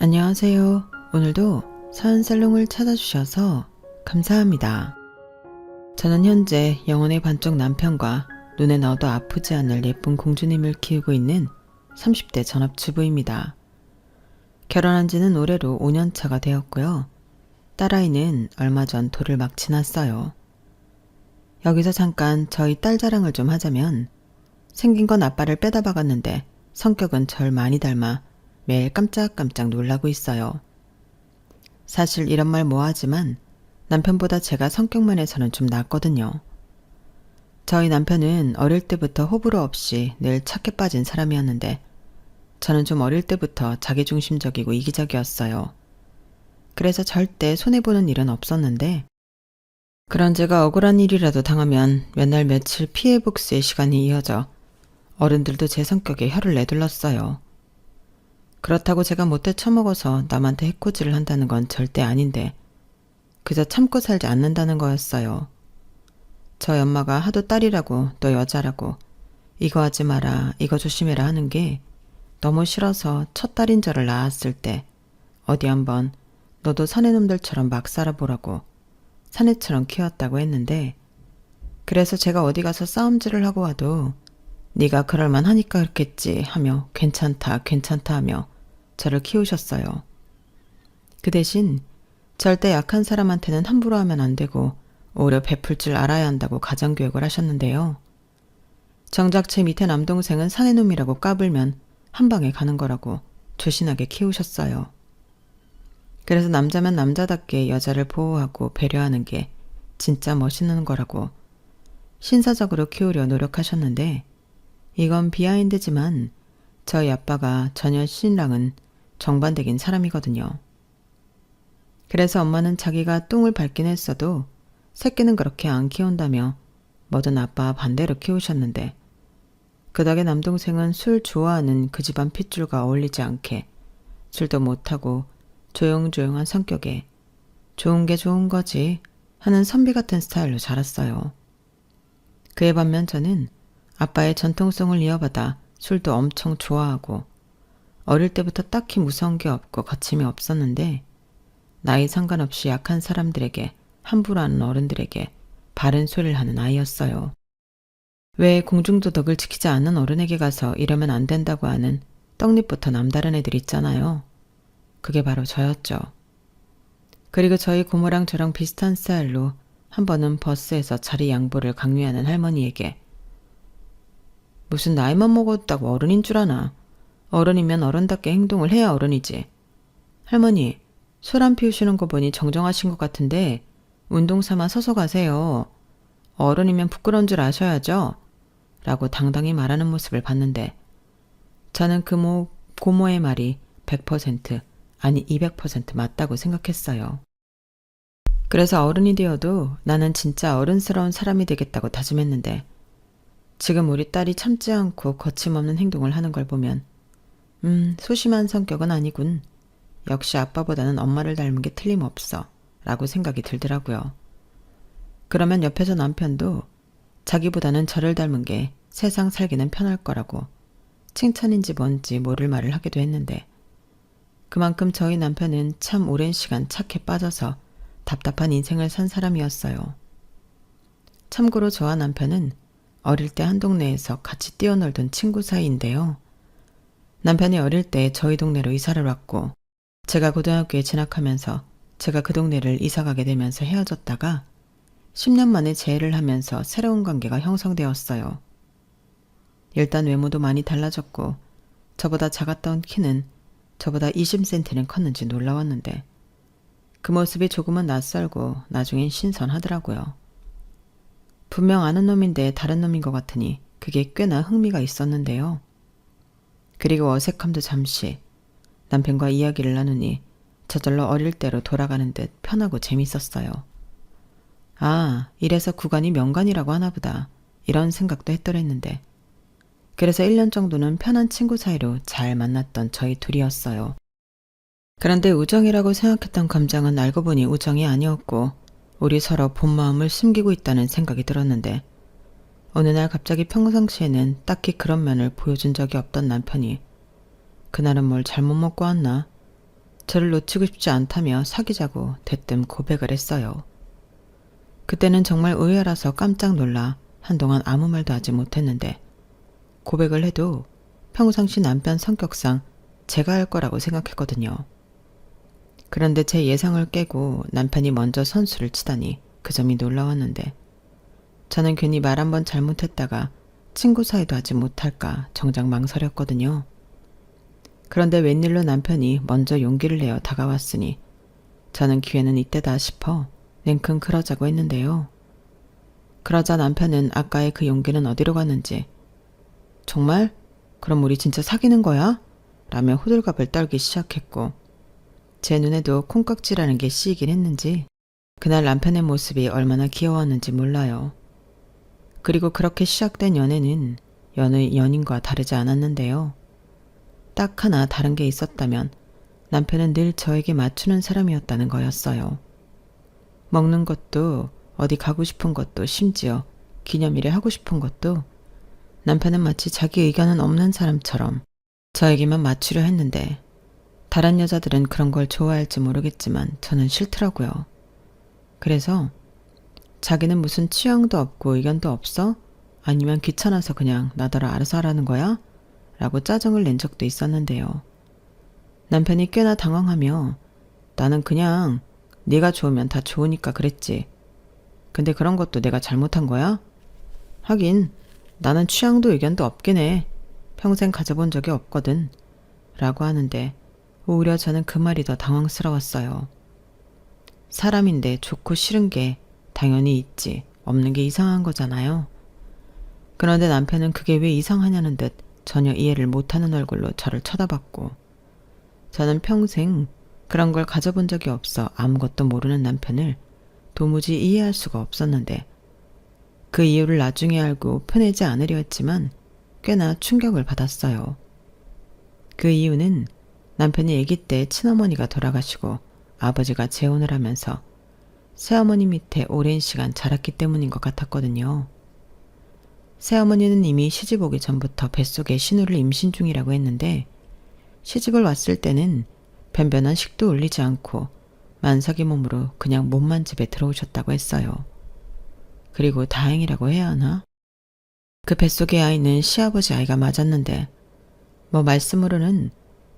안녕하세요. 오늘도 서연살롱을 찾아주셔서 감사합니다. 저는 현재 영혼의 반쪽 남편과 눈에 넣어도 아프지 않을 예쁜 공주님을 키우고 있는 30대 전업주부입니다. 결혼한 지는 올해로 5년차가 되었고요. 딸아이는 얼마 전 돌을 막 지났어요. 여기서 잠깐 저희 딸 자랑을 좀 하자면 생긴 건 아빠를 빼다 박았는데 성격은 절 많이 닮아 매일 깜짝깜짝 놀라고 있어요. 사실 이런 말 뭐하지만 남편보다 제가 성격면에서는 좀 낫거든요. 저희 남편은 어릴 때부터 호불호 없이 늘 착해 빠진 사람이었는데 저는 좀 어릴 때부터 자기중심적이고 이기적이었어요. 그래서 절대 손해보는 일은 없었는데 그런 제가 억울한 일이라도 당하면 몇 날 며칠 피해 복수의 시간이 이어져 어른들도 제 성격에 혀를 내둘렀어요. 그렇다고 제가 못돼 처먹어서 남한테 해코지를 한다는 건 절대 아닌데 그저 참고 살지 않는다는 거였어요. 저희 엄마가 하도 딸이라고 너 여자라고 이거 하지 마라 이거 조심해라 하는 게 너무 싫어서 첫 딸인 저를 낳았을 때 어디 한번 너도 사내놈들처럼 막 살아보라고 사내처럼 키웠다고 했는데 그래서 제가 어디 가서 싸움질을 하고 와도 네가 그럴만 하니까 그렇겠지 하며 괜찮다 괜찮다 하며 저를 키우셨어요. 그 대신 절대 약한 사람한테는 함부로 하면 안 되고 오히려 베풀 줄 알아야 한다고 가정교육을 하셨는데요. 정작 제 밑에 남동생은 사내놈이라고 까불면 한 방에 가는 거라고 조신하게 키우셨어요. 그래서 남자면 남자답게 여자를 보호하고 배려하는 게 진짜 멋있는 거라고 신사적으로 키우려 노력하셨는데 이건 비하인드지만 저희 아빠가 전혀 신랑은 정반대긴 사람이거든요. 그래서 엄마는 자기가 똥을 밟긴 했어도 새끼는 그렇게 안 키운다며 뭐든 아빠와 반대로 키우셨는데 그 덕에 남동생은 술 좋아하는 그 집안 핏줄과 어울리지 않게 술도 못하고 조용조용한 성격에 좋은 게 좋은 거지 하는 선비 같은 스타일로 자랐어요. 그에 반면 저는 아빠의 전통성을 이어받아 술도 엄청 좋아하고 어릴 때부터 딱히 무서운 게 없고 거침이 없었는데 나이 상관없이 약한 사람들에게 함부로 하는 어른들에게 바른 소리를 하는 아이였어요. 왜 공중도덕을 지키지 않는 어른에게 가서 이러면 안 된다고 하는 떡잎부터 남다른 애들 있잖아요. 그게 바로 저였죠. 그리고 저희 고모랑 저랑 비슷한 스타일로 한 번은 버스에서 자리 양보를 강요하는 할머니에게 무슨 나이만 먹었다고 어른인 줄 아나. 어른이면 어른답게 행동을 해야 어른이지. 할머니, 술 안 피우시는 거 보니 정정하신 것 같은데 운동 삼아 서서 가세요. 어른이면 부끄러운 줄 아셔야죠. 라고 당당히 말하는 모습을 봤는데 저는 그 고모의 말이 100% 아니 200% 맞다고 생각했어요. 그래서 어른이 되어도 나는 진짜 어른스러운 사람이 되겠다고 다짐했는데 지금 우리 딸이 참지 않고 거침없는 행동을 하는 걸 보면 소심한 성격은 아니군. 역시 아빠보다는 엄마를 닮은 게 틀림없어 라고 생각이 들더라고요. 그러면 옆에서 남편도 자기보다는 저를 닮은 게 세상 살기는 편할 거라고 칭찬인지 뭔지 모를 말을 하기도 했는데 그만큼 저희 남편은 참 오랜 시간 착해 빠져서 답답한 인생을 산 사람이었어요. 참고로 저와 남편은 어릴 때 한 동네에서 같이 뛰어놀던 친구 사이인데요. 남편이 어릴 때 저희 동네로 이사를 왔고 제가 고등학교에 진학하면서 제가 그 동네를 이사가게 되면서 헤어졌다가 10년 만에 재회를 하면서 새로운 관계가 형성되었어요. 일단 외모도 많이 달라졌고 저보다 작았던 키는 저보다 20cm는 컸는지 놀라웠는데 그 모습이 조금은 낯설고 나중엔 신선하더라고요. 분명 아는 놈인데 다른 놈인 것 같으니 그게 꽤나 흥미가 있었는데요. 그리고 어색함도 잠시 남편과 이야기를 나누니 저절로 어릴 때로 돌아가는 듯 편하고 재밌었어요. 아, 이래서 구간이 명간이라고 하나 보다 이런 생각도 했더랬는데 그래서 1년 정도는 편한 친구 사이로 잘 만났던 저희 둘이었어요. 그런데 우정이라고 생각했던 감정은 알고 보니 우정이 아니었고 우리 서로 본 마음을 숨기고 있다는 생각이 들었는데 어느 날 갑자기 평상시에는 딱히 그런 면을 보여준 적이 없던 남편이 그날은 뭘 잘못 먹고 왔나? 저를 놓치고 싶지 않다며 사귀자고 대뜸 고백을 했어요. 그때는 정말 의외라서 깜짝 놀라 한동안 아무 말도 하지 못했는데 고백을 해도 평상시 남편 성격상 제가 할 거라고 생각했거든요. 그런데 제 예상을 깨고 남편이 먼저 선수를 치다니 그 점이 놀라웠는데 저는 괜히 말 한 번 잘못했다가 친구 사이도 하지 못할까 정작 망설였거든요. 그런데 웬일로 남편이 먼저 용기를 내어 다가왔으니 저는 기회는 이때다 싶어 냉큼 그러자고 했는데요. 그러자 남편은 아까의 그 용기는 어디로 갔는지 정말? 그럼 우리 진짜 사귀는 거야? 라며 호들갑을 떨기 시작했고 제 눈에도 콩깍지라는 게 씌이긴 했는지 그날 남편의 모습이 얼마나 귀여웠는지 몰라요. 그리고 그렇게 시작된 연애는 연인과 다르지 않았는데요. 딱 하나 다른 게 있었다면 남편은 늘 저에게 맞추는 사람이었다는 거였어요. 먹는 것도 어디 가고 싶은 것도 심지어 기념일에 하고 싶은 것도 남편은 마치 자기 의견은 없는 사람처럼 저에게만 맞추려 했는데 다른 여자들은 그런 걸 좋아할지 모르겠지만 저는 싫더라고요. 그래서 자기는 무슨 취향도 없고 의견도 없어? 아니면 귀찮아서 그냥 나더러 알아서 하라는 거야? 라고 짜증을 낸 적도 있었는데요. 남편이 꽤나 당황하며 나는 그냥 네가 좋으면 다 좋으니까 그랬지. 근데 그런 것도 내가 잘못한 거야? 하긴 나는 취향도 의견도 없긴 해. 평생 가져본 적이 없거든. 라고 하는데 오히려 저는 그 말이 더 당황스러웠어요. 사람인데 좋고 싫은 게 당연히 있지 없는 게 이상한 거잖아요. 그런데 남편은 그게 왜 이상하냐는 듯 전혀 이해를 못하는 얼굴로 저를 쳐다봤고 저는 평생 그런 걸 가져본 적이 없어 아무것도 모르는 남편을 도무지 이해할 수가 없었는데 그 이유를 나중에 알고 편하지 않으려 했지만 꽤나 충격을 받았어요. 그 이유는 남편이 아기 때 친어머니가 돌아가시고 아버지가 재혼을 하면서 새어머니 밑에 오랜 시간 자랐기 때문인 것 같았거든요. 새어머니는 이미 시집 오기 전부터 뱃속에 신우를 임신 중이라고 했는데 시집을 왔을 때는 변변한 식도 올리지 않고 만삭이 몸으로 그냥 몸만 집에 들어오셨다고 했어요. 그리고 다행이라고 해야 하나? 그 뱃속의 아이는 시아버지 아이가 맞았는데 뭐 말씀으로는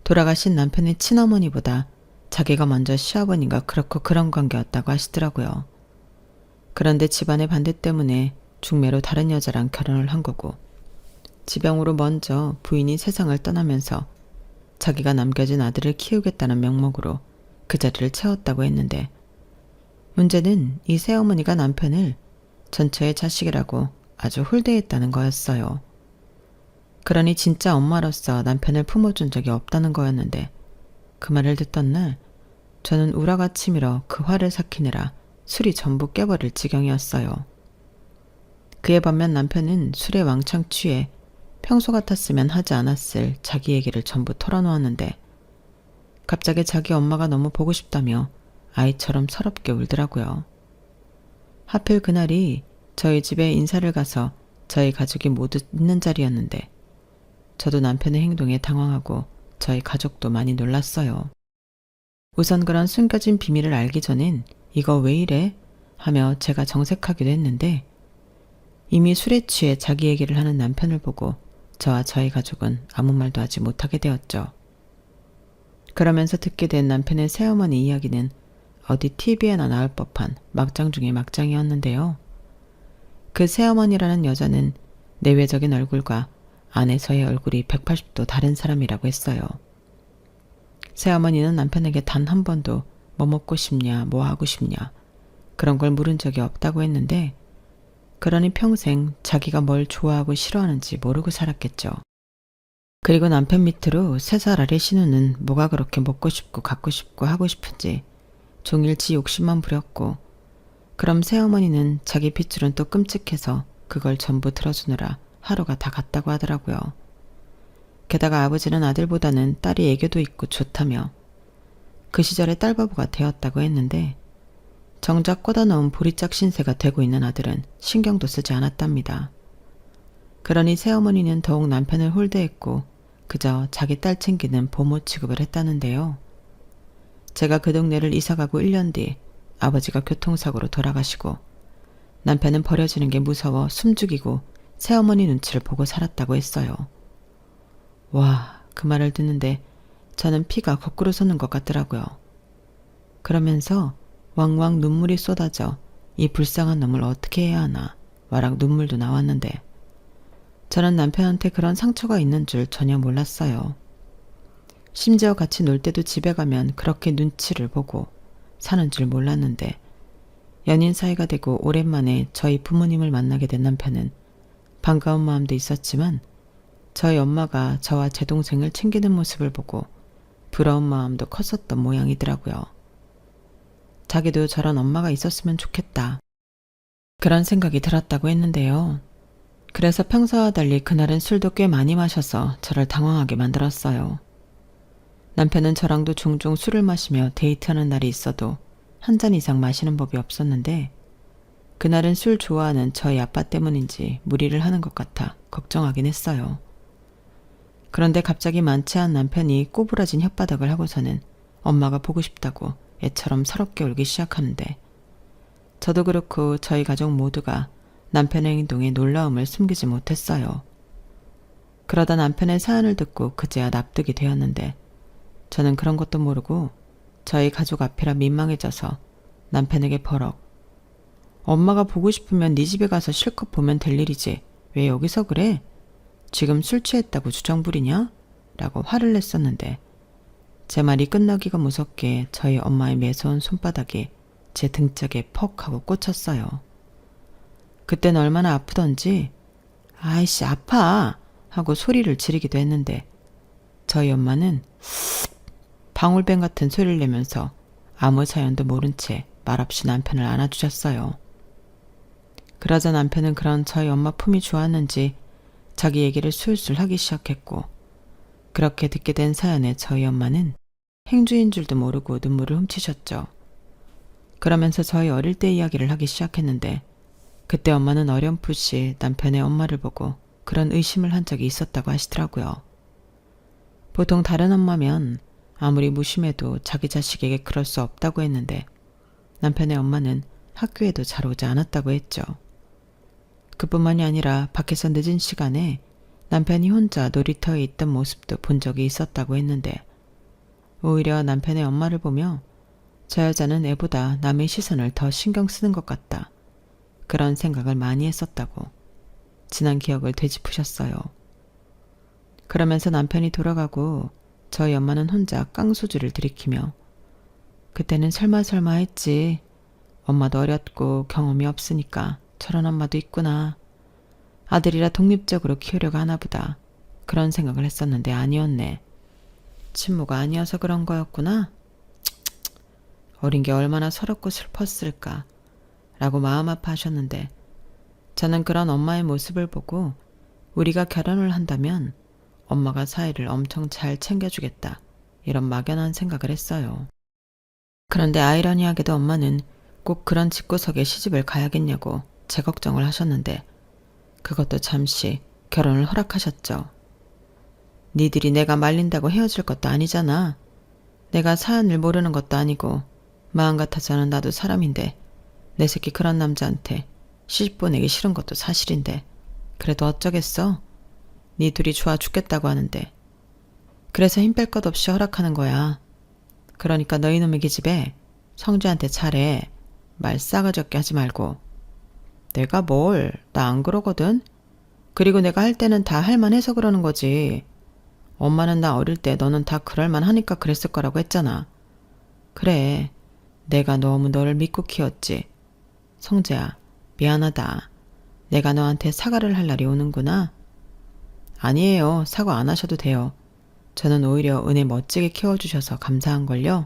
돌아가신 남편의 친어머니보다 자기가 먼저 시아버님과 그렇고 그런 관계였다고 하시더라고요. 그런데 집안의 반대 때문에 중매로 다른 여자랑 결혼을 한 거고 지병으로 먼저 부인이 세상을 떠나면서 자기가 남겨진 아들을 키우겠다는 명목으로 그 자리를 채웠다고 했는데 문제는 이 새어머니가 남편을 전처의 자식이라고 아주 홀대했다는 거였어요. 그러니 진짜 엄마로서 남편을 품어준 적이 없다는 거였는데 그 말을 듣던 날 저는 우라가 치밀어 그 화를 삭히느라 술이 전부 깨버릴 지경이었어요. 그에 반면 남편은 술에 왕창 취해 평소 같았으면 하지 않았을 자기 얘기를 전부 털어놓았는데 갑자기 자기 엄마가 너무 보고 싶다며 아이처럼 서럽게 울더라고요. 하필 그날이 저희 집에 인사를 가서 저희 가족이 모두 있는 자리였는데 저도 남편의 행동에 당황하고 저희 가족도 많이 놀랐어요. 우선 그런 숨겨진 비밀을 알기 전엔 이거 왜 이래? 하며 제가 정색하기도 했는데 이미 술에 취해 자기 얘기를 하는 남편을 보고 저와 저희 가족은 아무 말도 하지 못하게 되었죠. 그러면서 듣게 된 남편의 새어머니 이야기는 어디 TV에나 나올 법한 막장 중의 막장이었는데요. 그 새어머니라는 여자는 내외적인 얼굴과 안에서의 얼굴이 180도 다른 사람이라고 했어요. 새어머니는 남편에게 단 한 번도 뭐 먹고 싶냐, 뭐 하고 싶냐 그런 걸 물은 적이 없다고 했는데 그러니 평생 자기가 뭘 좋아하고 싫어하는지 모르고 살았겠죠. 그리고 남편 밑으로 3살 아래 신우는 뭐가 그렇게 먹고 싶고 갖고 싶고 하고 싶은지 종일 지 욕심만 부렸고 그럼 새어머니는 자기 핏줄은 또 끔찍해서 그걸 전부 들어주느라 하루가 다 갔다고 하더라고요. 게다가 아버지는 아들보다는 딸이 애교도 있고 좋다며 그 시절에 딸바보가 되었다고 했는데 정작 꽂아놓은 보리짝 신세가 되고 있는 아들은 신경도 쓰지 않았답니다. 그러니 새어머니는 더욱 남편을 홀대했고 그저 자기 딸 챙기는 보모 취급을 했다는데요. 제가 그 동네를 이사가고 1년 뒤 아버지가 교통사고로 돌아가시고 남편은 버려지는 게 무서워 숨죽이고 새어머니 눈치를 보고 살았다고 했어요. 와, 그 말을 듣는데 저는 피가 거꾸로 솟는 것 같더라고요. 그러면서 왕왕 눈물이 쏟아져 이 불쌍한 놈을 어떻게 해야 하나 와락 눈물도 나왔는데 저는 남편한테 그런 상처가 있는 줄 전혀 몰랐어요. 심지어 같이 놀 때도 집에 가면 그렇게 눈치를 보고 사는 줄 몰랐는데 연인 사이가 되고 오랜만에 저희 부모님을 만나게 된 남편은 반가운 마음도 있었지만 저희 엄마가 저와 제 동생을 챙기는 모습을 보고 부러운 마음도 컸었던 모양이더라고요. 자기도 저런 엄마가 있었으면 좋겠다. 그런 생각이 들었다고 했는데요. 그래서 평소와 달리 그날은 술도 꽤 많이 마셔서 저를 당황하게 만들었어요. 남편은 저랑도 종종 술을 마시며 데이트하는 날이 있어도 한 잔 이상 마시는 법이 없었는데 그날은 술 좋아하는 저희 아빠 때문인지 무리를 하는 것 같아 걱정하긴 했어요. 그런데 갑자기 많지 않은 남편이 꼬부라진 혓바닥을 하고서는 엄마가 보고 싶다고 애처럼 서럽게 울기 시작하는데 저도 그렇고 저희 가족 모두가 남편의 행동에 놀라움을 숨기지 못했어요. 그러다 남편의 사연을 듣고 그제야 납득이 되었는데 저는 그런 것도 모르고 저희 가족 앞이라 민망해져서 남편에게 버럭 엄마가 보고 싶으면 네 집에 가서 실컷 보면 될 일이지 왜 여기서 그래? 지금 술 취했다고 주정 부리냐? 라고 화를 냈었는데 제 말이 끝나기가 무섭게 저희 엄마의 매서운 손바닥이 제 등짝에 퍽 하고 꽂혔어요. 그땐 얼마나 아프던지 아이씨 아파 하고 소리를 지르기도 했는데 저희 엄마는 방울뱀 같은 소리를 내면서 아무 사연도 모른 채 말없이 남편을 안아주셨어요. 그러자 남편은 그런 저희 엄마 품이 좋았는지 자기 얘기를 술술 하기 시작했고 그렇게 듣게 된 사연에 저희 엄마는 행주인 줄도 모르고 눈물을 훔치셨죠. 그러면서 저희 어릴 때 이야기를 하기 시작했는데 그때 엄마는 어렴풋이 남편의 엄마를 보고 그런 의심을 한 적이 있었다고 하시더라고요. 보통 다른 엄마면 아무리 무심해도 자기 자식에게 그럴 수 없다고 했는데 남편의 엄마는 학교에도 잘 오지 않았다고 했죠. 그뿐만이 아니라 밖에서 늦은 시간에 남편이 혼자 놀이터에 있던 모습도 본 적이 있었다고 했는데 오히려 남편의 엄마를 보며 저 여자는 애보다 남의 시선을 더 신경 쓰는 것 같다. 그런 생각을 많이 했었다고 지난 기억을 되짚으셨어요. 그러면서 남편이 돌아가고 저희 엄마는 혼자 깡소주를 들이키며 그때는 설마 했지. 엄마도 어렸고 경험이 없으니까 저런 엄마도 있구나. 아들이라 독립적으로 키우려고 하나 보다. 그런 생각을 했었는데 아니었네. 친모가 아니어서 그런 거였구나. 어린 게 얼마나 서럽고 슬펐을까 라고 마음 아파하셨는데 저는 그런 엄마의 모습을 보고 우리가 결혼을 한다면 엄마가 사이를 엄청 잘 챙겨주겠다 이런 막연한 생각을 했어요. 그런데 아이러니하게도 엄마는 꼭 그런 집구석에 시집을 가야겠냐고 제 걱정을 하셨는데 그것도 잠시 결혼을 허락하셨죠. 니들이 내가 말린다고 헤어질 것도 아니잖아. 내가 사연을 모르는 것도 아니고 마음 같아서는 나도 사람인데 내 새끼 그런 남자한테 시집 보내기 싫은 것도 사실인데 그래도 어쩌겠어. 니 둘이 좋아 죽겠다고 하는데 그래서 힘 뺄 것 없이 허락하는 거야. 그러니까 너희 놈의 기집애 성주한테 잘해. 말 싸가지 없게 하지 말고. 내가 뭘, 나 안 그러거든. 그리고 내가 할 때는 다 할만해서 그러는 거지. 엄마는 나 어릴 때 너는 다 그럴만 하니까 그랬을 거라고 했잖아. 그래, 내가 너무 너를 믿고 키웠지. 성재야, 미안하다. 내가 너한테 사과를 할 날이 오는구나. 아니에요, 사과 안 하셔도 돼요. 저는 오히려 은혜 멋지게 키워주셔서 감사한걸요.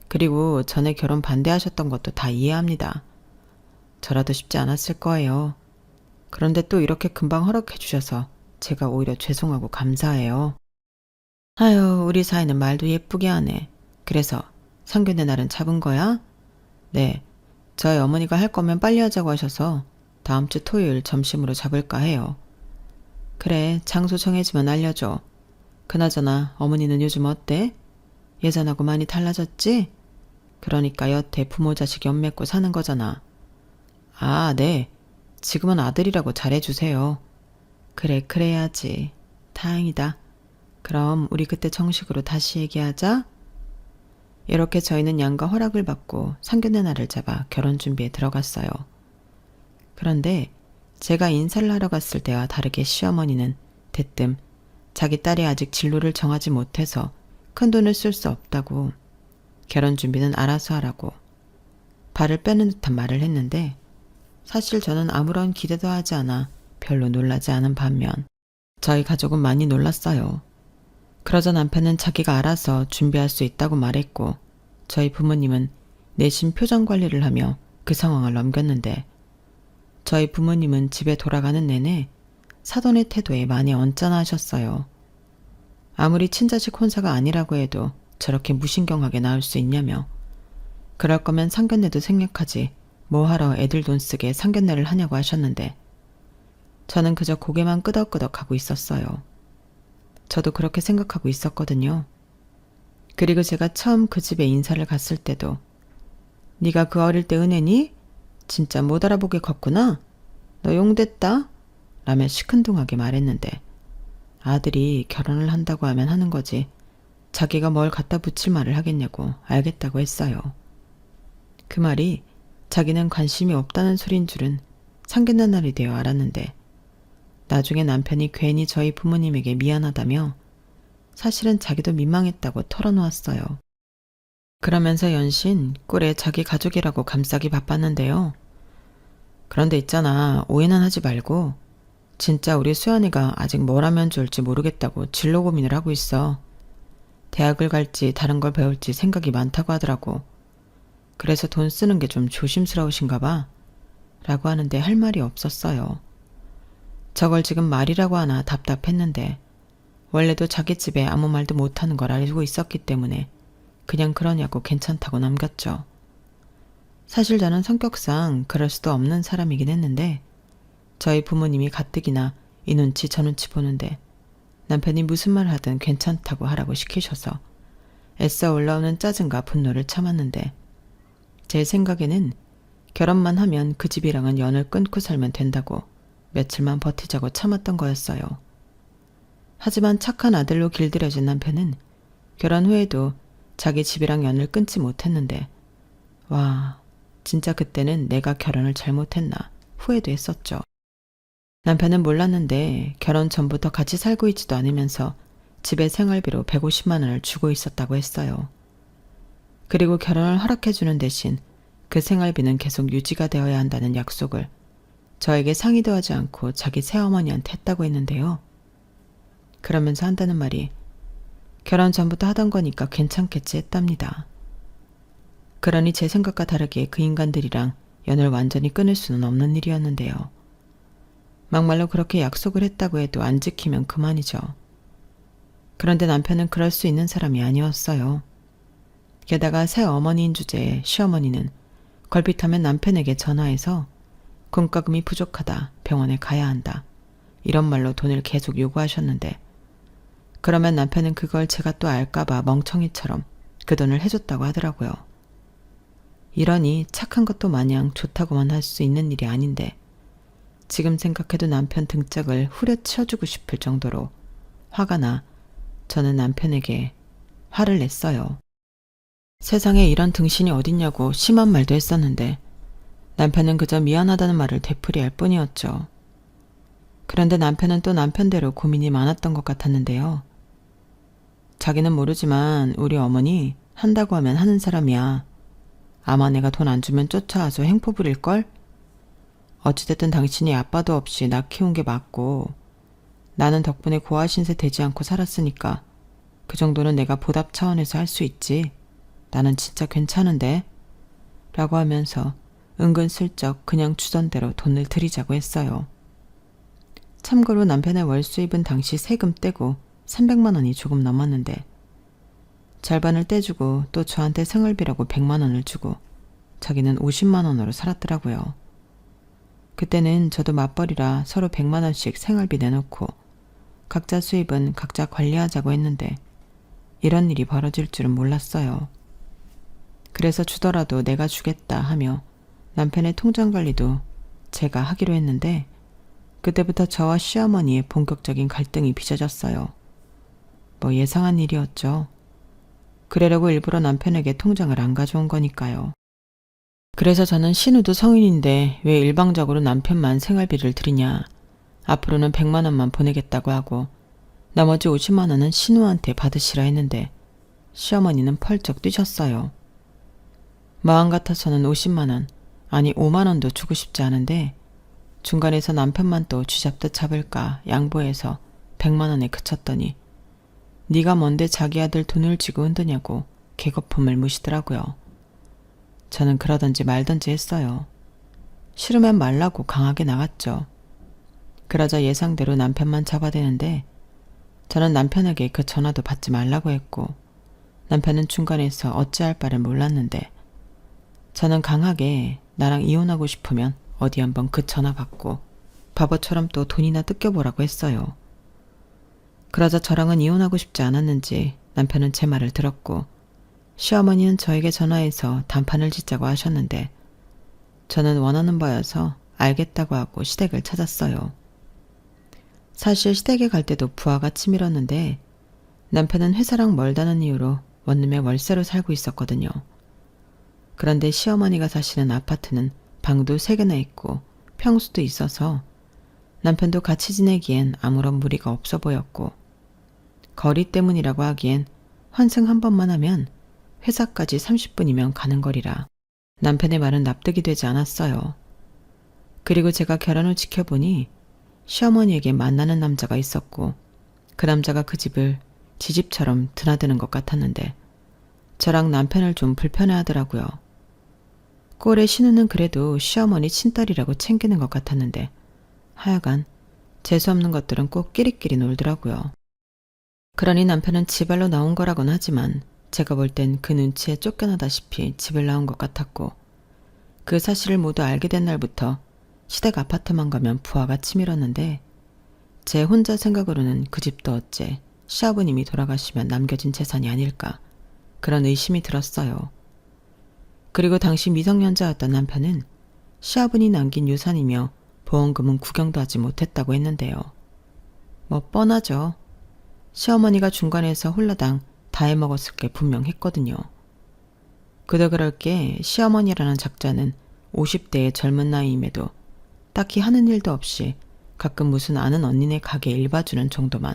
그리고 전에 결혼 반대하셨던 것도 다 이해합니다. 저라도 쉽지 않았을 거예요. 그런데 또 이렇게 금방 허락해 주셔서 제가 오히려 죄송하고 감사해요. 아유, 우리 사이는 말도 예쁘게 하네. 그래서 상견례 날은 잡은 거야? 네, 저희 어머니가 할 거면 빨리 하자고 하셔서 다음 주 토요일 점심으로 잡을까 해요. 그래, 장소 정해지면 알려줘. 그나저나 어머니는 요즘 어때? 예전하고 많이 달라졌지? 그러니까 여태 부모 자식 연맺고 사는 거잖아. 아, 네. 지금은 아들이라고 잘해주세요. 그래, 그래야지. 다행이다. 그럼 우리 그때 정식으로 다시 얘기하자. 이렇게 저희는 양가 허락을 받고 상견례 날을 잡아 결혼 준비에 들어갔어요. 그런데 제가 인사를 하러 갔을 때와 다르게 시어머니는 대뜸 자기 딸이 아직 진로를 정하지 못해서 큰돈을 쓸 수 없다고, 결혼 준비는 알아서 하라고 발을 빼는 듯한 말을 했는데, 사실 저는 아무런 기대도 하지 않아 별로 놀라지 않은 반면 저희 가족은 많이 놀랐어요. 그러자 남편은 자기가 알아서 준비할 수 있다고 말했고, 저희 부모님은 내심 표정 관리를 하며 그 상황을 넘겼는데, 저희 부모님은 집에 돌아가는 내내 사돈의 태도에 많이 언짢아하셨어요. 아무리 친자식 혼사가 아니라고 해도 저렇게 무신경하게 나올 수 있냐며, 그럴 거면 상견례도 생략하지 뭐하러 애들 돈 쓰게 상견례를 하냐고 하셨는데, 저는 그저 고개만 끄덕끄덕하고 있었어요. 저도 그렇게 생각하고 있었거든요. 그리고 제가 처음 그 집에 인사를 갔을 때도 네가 그 어릴 때 은혜니? 진짜 못 알아보게 컸구나? 너 용됐다? 라며 시큰둥하게 말했는데, 아들이 결혼을 한다고 하면 하는 거지 자기가 뭘 갖다 붙일 말을 하겠냐고 알겠다고 했어요. 그 말이 자기는 관심이 없다는 소린 줄은 상견례 날이 되어 알았는데, 나중에 남편이 괜히 저희 부모님에게 미안하다며 사실은 자기도 민망했다고 털어놓았어요. 그러면서 연신 꿀에 자기 가족이라고 감싸기 바빴는데요. 그런데 있잖아, 오해는 하지 말고 진짜 우리 수연이가 아직 뭘 하면 좋을지 모르겠다고 진로 고민을 하고 있어. 대학을 갈지 다른 걸 배울지 생각이 많다고 하더라고. 그래서 돈 쓰는 게 좀 조심스러우신가 봐. 라고 하는데 할 말이 없었어요. 저걸 지금 말이라고 하나 답답했는데, 원래도 자기 집에 아무 말도 못하는 걸 알고 있었기 때문에 그냥 그러냐고 괜찮다고 넘겼죠. 사실 저는 성격상 그럴 수도 없는 사람이긴 했는데, 저희 부모님이 가뜩이나 이 눈치 저 눈치 보는데 남편이 무슨 말 하든 괜찮다고 하라고 시키셔서 애써 올라오는 짜증과 분노를 참았는데, 제 생각에는 결혼만 하면 그 집이랑은 연을 끊고 살면 된다고 며칠만 버티자고 참았던 거였어요. 하지만 착한 아들로 길들여진 남편은 결혼 후에도 자기 집이랑 연을 끊지 못했는데, 와, 진짜 그때는 내가 결혼을 잘못했나 후회도 했었죠. 남편은 몰랐는데 결혼 전부터 같이 살고 있지도 않으면서 집에 생활비로 150만 원을 주고 있었다고 했어요. 그리고 결혼을 허락해주는 대신 그 생활비는 계속 유지가 되어야 한다는 약속을 저에게 상의도 하지 않고 자기 새어머니한테 했다고 했는데요. 그러면서 한다는 말이 결혼 전부터 하던 거니까 괜찮겠지 했답니다. 그러니 제 생각과 다르게 그 인간들이랑 연을 완전히 끊을 수는 없는 일이었는데요. 막말로 그렇게 약속을 했다고 해도 안 지키면 그만이죠. 그런데 남편은 그럴 수 있는 사람이 아니었어요. 게다가 새어머니인 주제에 시어머니는 걸핏하면 남편에게 전화해서 공과금이 부족하다, 병원에 가야 한다, 이런 말로 돈을 계속 요구하셨는데, 그러면 남편은 그걸 제가 또 알까봐 멍청이처럼 그 돈을 해줬다고 하더라고요. 이러니 착한 것도 마냥 좋다고만 할 수 있는 일이 아닌데, 지금 생각해도 남편 등짝을 후려치워주고 싶을 정도로 화가 나 저는 남편에게 화를 냈어요. 세상에 이런 등신이 어딨냐고 심한 말도 했었는데 남편은 그저 미안하다는 말을 되풀이할 뿐이었죠. 그런데 남편은 또 남편대로 고민이 많았던 것 같았는데요. 자기는 모르지만 우리 어머니 한다고 하면 하는 사람이야. 아마 내가 돈 안 주면 쫓아와서 행포 부릴걸? 어찌됐든 당신이 아빠도 없이 나 키운 게 맞고, 나는 덕분에 고아 신세 되지 않고 살았으니까 그 정도는 내가 보답 차원에서 할 수 있지. 나는 진짜 괜찮은데? 라고 하면서 은근슬쩍 그냥 주전대로 돈을 드리자고 했어요. 참고로 남편의 월 수입은 당시 세금 떼고 300만 원이 조금 넘었는데, 절반을 떼주고 또 저한테 생활비라고 100만 원을 주고 자기는 50만 원으로 살았더라고요. 그때는 저도 맞벌이라 서로 100만 원씩 생활비 내놓고 각자 수입은 각자 관리하자고 했는데, 이런 일이 벌어질 줄은 몰랐어요. 그래서 주더라도 내가 주겠다 하며 남편의 통장 관리도 제가 하기로 했는데 그때부터 저와 시어머니의 본격적인 갈등이 빚어졌어요. 뭐 예상한 일이었죠. 그러려고 일부러 남편에게 통장을 안 가져온 거니까요. 그래서 저는 신우도 성인인데 왜 일방적으로 남편만 생활비를 드리냐. 앞으로는 100만 원만 보내겠다고 하고 나머지 50만 원은 신우한테 받으시라 했는데 시어머니는 펄쩍 뛰셨어요. 마음 같아서는 50만 원, 아니 5만 원도 주고 싶지 않은데 중간에서 남편만 또 쥐잡듯 잡을까 양보해서 100만 원에 그쳤더니 네가 뭔데 자기 아들 돈을 쥐고 흔드냐고 개거품을 무시더라고요. 저는 그러던지 말던지 했어요. 싫으면 말라고 강하게 나갔죠. 그러자 예상대로 남편만 잡아대는데 저는 남편에게 그 전화도 받지 말라고 했고 남편은 중간에서 어찌할 바를 몰랐는데 저는 강하게 나랑 이혼하고 싶으면 어디 한번 그 전화 받고 바보처럼 또 돈이나 뜯겨보라고 했어요. 그러자 저랑은 이혼하고 싶지 않았는지 남편은 제 말을 들었고 시어머니는 저에게 전화해서 단판을 짓자고 하셨는데 저는 원하는 바여서 알겠다고 하고 시댁을 찾았어요. 사실 시댁에 갈 때도 부하가 치밀었는데 남편은 회사랑 멀다는 이유로 원룸에 월세로 살고 있었거든요. 그런데 시어머니가 사시는 아파트는 방도 3개나 있고 평수도 있어서 남편도 같이 지내기엔 아무런 무리가 없어 보였고 거리 때문이라고 하기엔 환승 한 번만 하면 회사까지 30분이면 가는 거리라 남편의 말은 납득이 되지 않았어요. 그리고 제가 결혼을 지켜보니 시어머니에게 만나는 남자가 있었고 그 남자가 그 집을 지 집처럼 드나드는 것 같았는데 저랑 남편을 좀 불편해하더라고요. 꼴의 신우는 그래도 시어머니 친딸이라고 챙기는 것 같았는데 하여간 재수없는 것들은 꼭 끼리끼리 놀더라고요. 그러니 남편은 지발로 나온 거라곤 하지만 제가 볼 땐 그 눈치에 쫓겨나다시피 집을 나온 것 같았고 그 사실을 모두 알게 된 날부터 시댁 아파트만 가면 부하가 치밀었는데 제 혼자 생각으로는 그 집도 어째 시아버님이 돌아가시면 남겨진 재산이 아닐까 그런 의심이 들었어요. 그리고 당시 미성년자였던 남편은 시아버니 남긴 유산이며 보험금은 구경도 하지 못했다고 했는데요. 뭐 뻔하죠. 시어머니가 중간에서 홀라당 다 해먹었을 게 분명했거든요. 그도 그럴 게 시어머니라는 작자는 50대의 젊은 나이임에도 딱히 하는 일도 없이 가끔 무슨 아는 언니네 가게 일 봐주는 정도만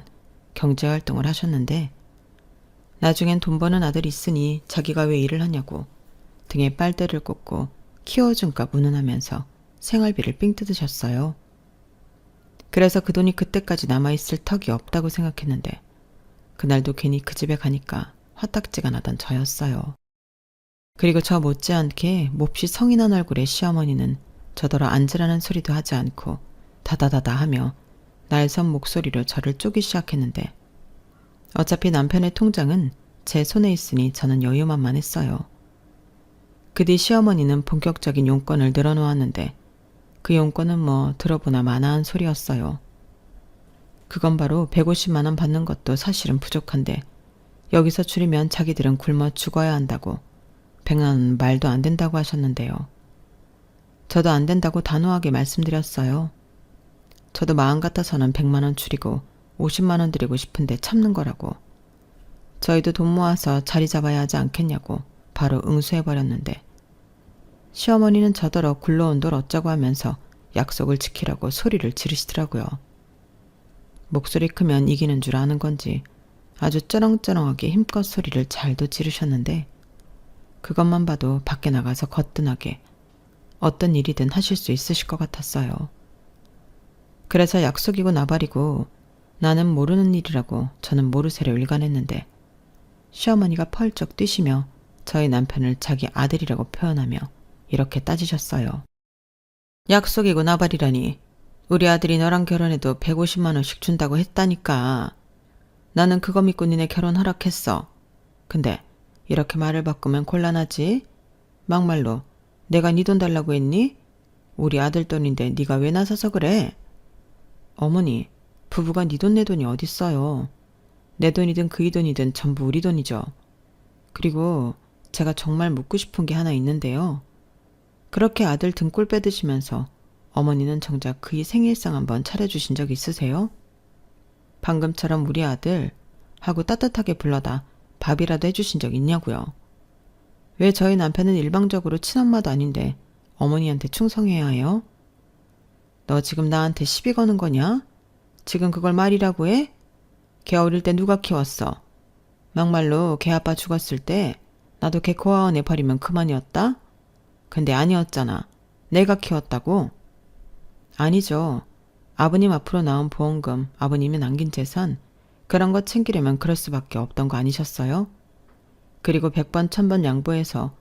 경제활동을 하셨는데 나중엔 돈 버는 아들 있으니 자기가 왜 일을 하냐고 등에 빨대를 꽂고 키워준값 운운하면서 생활비를 삥 뜯으셨어요. 그래서 그 돈이 그때까지 남아있을 턱이 없다고 생각했는데 그날도 괜히 그 집에 가니까 화딱지가 나던 저였어요. 그리고 저 못지않게 몹시 성인한 얼굴의 시어머니는 저더러 앉으라는 소리도 하지 않고 다다다다 하며 날선 목소리로 저를 쪼기 시작했는데 어차피 남편의 통장은 제 손에 있으니 저는 여유만만했어요. 그 뒤 시어머니는 본격적인 용건을 늘어놓았는데 그 용건은 뭐 들어보나 마나한 소리였어요. 그건 바로 150만 원 받는 것도 사실은 부족한데 여기서 줄이면 자기들은 굶어 죽어야 한다고 100만 원은 말도 안 된다고 하셨는데요. 저도 안 된다고 단호하게 말씀드렸어요. 저도 마음 같아서는 100만 원 줄이고 50만 원 드리고 싶은데 참는 거라고. 저희도 돈 모아서 자리 잡아야 하지 않겠냐고 바로 응수해버렸는데 시어머니는 저더러 굴러온 돌 어쩌고 하면서 약속을 지키라고 소리를 지르시더라고요. 목소리 크면 이기는 줄 아는 건지 아주 쩌렁쩌렁하게 힘껏 소리를 잘도 지르셨는데 그것만 봐도 밖에 나가서 거뜬하게 어떤 일이든 하실 수 있으실 것 같았어요. 그래서 약속이고 나발이고 나는 모르는 일이라고 저는 모르쇠를 일관했는데 시어머니가 펄쩍 뛰시며 저희 남편을 자기 아들이라고 표현하며 이렇게 따지셨어요. 약속이고 나발이라니 우리 아들이 너랑 결혼해도 150만 원씩 준다고 했다니까. 나는 그거 믿고 니네 결혼 허락했어. 근데 이렇게 말을 바꾸면 곤란하지? 막말로 내가 네 돈 달라고 했니? 우리 아들 돈인데 네가 왜 나서서 그래? 어머니, 부부가 네 돈 내 돈이 어딨어요. 내 돈이든 그이 돈이든 전부 우리 돈이죠. 그리고 제가 정말 묻고 싶은 게 하나 있는데요. 그렇게 아들 등골 빼드시면서 어머니는 정작 그이 생일상 한번 차려주신 적 있으세요? 방금처럼 우리 아들 하고 따뜻하게 불러다 밥이라도 해주신 적 있냐고요. 왜 저희 남편은 일방적으로 친엄마도 아닌데 어머니한테 충성해야 해요? 너 지금 나한테 시비 거는 거냐? 지금 그걸 말이라고 해? 걔 어릴 때 누가 키웠어? 막말로 걔 아빠 죽었을 때 나도 걔 고아원에 버리면 그만이었다? 근데 아니었잖아. 내가 키웠다고? 아니죠. 아버님 앞으로 나온 보험금, 아버님이 남긴 재산, 그런 거 챙기려면 그럴 수밖에 없던 거 아니셨어요? 그리고 100번 1000번 양보해서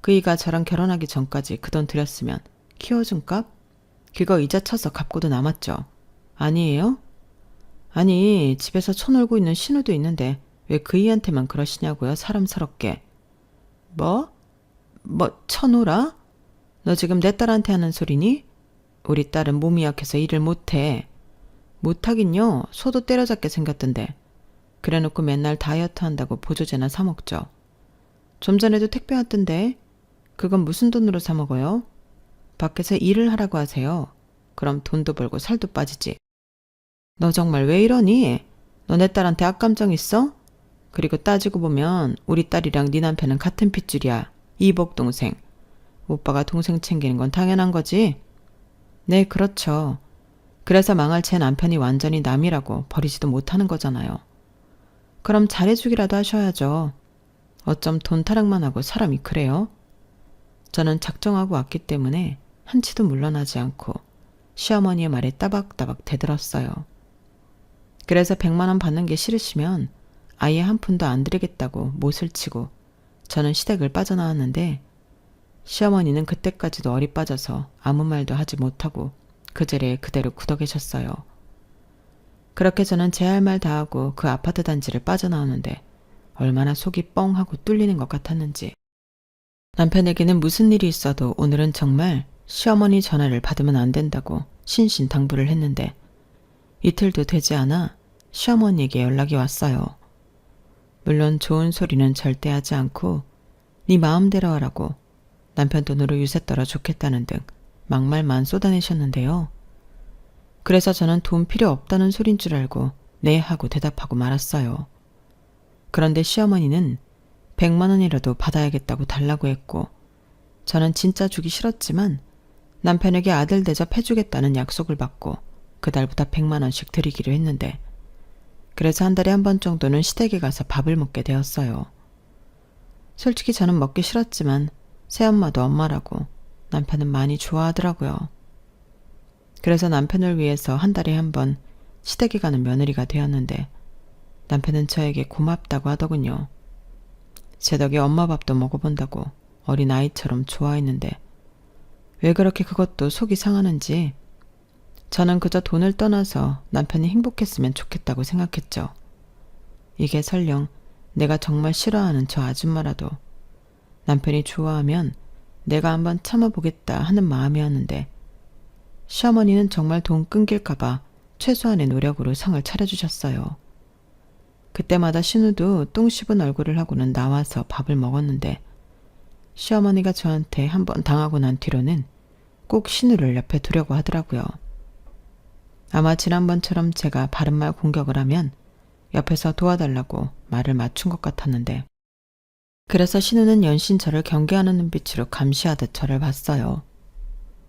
그이가 저랑 결혼하기 전까지 그 돈 들였으면 키워준 값? 그거 이자 쳐서 갚고도 남았죠. 아니에요? 아니, 집에서 쳐놀고 있는 신우도 있는데 왜 그이한테만 그러시냐고요, 사람스럽게. 뭐? 쳐놀아? 너 지금 내 딸한테 하는 소리니? 우리 딸은 몸이 약해서 일을 못해. 못하긴요. 소도 때려잡게 생겼던데. 그래놓고 맨날 다이어트 한다고 보조제나 사 먹죠. 좀 전에도 택배 왔던데. 그건 무슨 돈으로 사 먹어요? 밖에서 일을 하라고 하세요. 그럼 돈도 벌고 살도 빠지지. 너 정말 왜 이러니? 너 내 딸한테 악감정 있어? 그리고 따지고 보면 우리 딸이랑 네 남편은 같은 핏줄이야. 이복 동생. 오빠가 동생 챙기는 건 당연한 거지? 네, 그렇죠. 그래서 망할 제 남편이 완전히 남이라고 버리지도 못하는 거잖아요. 그럼 잘해주기라도 하셔야죠. 어쩜 돈 타락만 하고 사람이 그래요? 저는 작정하고 왔기 때문에 한치도 물러나지 않고 시어머니의 말에 따박따박 대들었어요. 그래서 100만 원 받는 게 싫으시면 아예 한 푼도 안 드리겠다고 못을 치고 저는 시댁을 빠져나왔는데 시어머니는 그때까지도 어리 빠져서 아무 말도 하지 못하고 그 자리에 그대로 굳어 계셨어요. 그렇게 저는 제 할 말 다 하고 그 아파트 단지를 빠져나오는데 얼마나 속이 뻥하고 뚫리는 것 같았는지. 남편에게는 무슨 일이 있어도 오늘은 정말 시어머니 전화를 받으면 안 된다고 신신당부를 했는데 이틀도 되지 않아 시어머니에게 연락이 왔어요. 물론 좋은 소리는 절대 하지 않고 네 마음대로 하라고 남편 돈으로 유세 떨어 좋겠다는 등 막말만 쏟아내셨는데요. 그래서 저는 돈 필요 없다는 소린 줄 알고 네 하고 대답하고 말았어요. 그런데 시어머니는 100만 원이라도 받아야겠다고 달라고 했고 저는 진짜 주기 싫었지만 남편에게 아들 대접해주겠다는 약속을 받고 그달부터 100만 원씩 드리기로 했는데 그래서 한 달에 한 번 정도는 시댁에 가서 밥을 먹게 되었어요. 솔직히 저는 먹기 싫었지만 새엄마도 엄마라고 남편은 많이 좋아하더라고요. 그래서 남편을 위해서 한 달에 한 번 시댁에 가는 며느리가 되었는데 남편은 저에게 고맙다고 하더군요. 제 덕에 엄마 밥도 먹어본다고 어린아이처럼 좋아했는데 왜 그렇게 그것도 속이 상하는지 저는 그저 돈을 떠나서 남편이 행복했으면 좋겠다고 생각했죠. 이게 설령 내가 정말 싫어하는 저 아줌마라도 남편이 좋아하면 내가 한번 참아보겠다 하는 마음이었는데 시어머니는 정말 돈 끊길까봐 최소한의 노력으로 상을 차려주셨어요. 그때마다 신우도 똥 씹은 얼굴을 하고는 나와서 밥을 먹었는데 시어머니가 저한테 한번 당하고 난 뒤로는 꼭 신우를 옆에 두려고 하더라고요. 아마 지난번처럼 제가 바른말 공격을 하면 옆에서 도와달라고 말을 맞춘 것 같았는데 그래서 신우는 연신 저를 경계하는 눈빛으로 감시하듯 저를 봤어요.